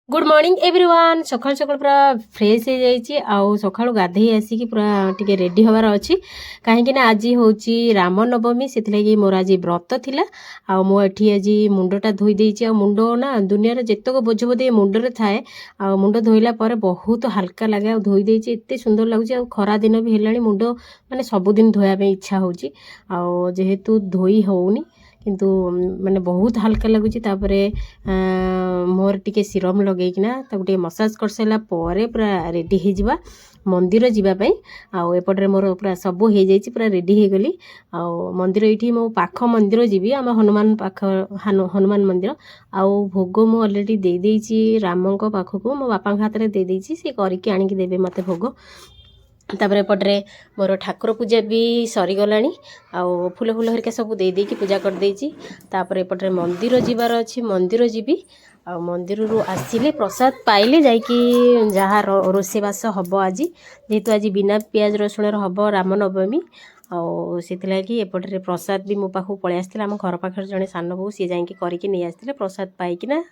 good morning everyone सकाल सकाल पूरा फ्रेश हो जाइए आउ सका गाधे आसिक पूरा टिके रेडी हबार अच्छी कहीं आज हूँ रामनवमी से लगी मोर आज व्रत थिला मुझे आज मुंडटा धोई देइछि मुंड ना दुनिया जितक बोझ बोधे मुंडे थाए मुंड धोइला पर बहुत हल्का लगे धोई देइछि एते सुंदर लगुच खरा दिन भी है मुंड माने सबुदिन धोया इच्छा होची जेहेतु धोई होउनी किंतु माने बहुत हल्का लगुच मोर टिके सीरम लगेकिना टे मसाज कर सारा पर पूरा रेडी हो जावा मंदिर जीवाई आउपटे मोर पूरा सब हो जाइए पूरा रेडी हो गली मंदिर ये मो पाख मंदिर जीवी आम हनुमान पाख हनुमान मंदिर आउ भोग मु अलरेडी दे देइछि राम पाखक मो बापा हाथ में दे देइछि सी करके आनिक देबे मते भोग तापर एपटे मोर ठाकुर पूजा भी सरीगला आउ फूल फूल हरिका सब दे देकी पूजा कर देइछि तापर एपटे मंदिर जीवार अच्छी मंदिर जीवी आ मंदिर रू आसिले प्रसाद पाइले जाइकी जहाँ रोषेबास हम आज जेहेतु आज बिना पियाज रसुण हम रामनवमी आती एपटे प्रसाद भी मो पाखु पलि आसला आम घर पाखे जड़े सान बो सी जाकि करके नहीं आसते प्रसाद पाइकिना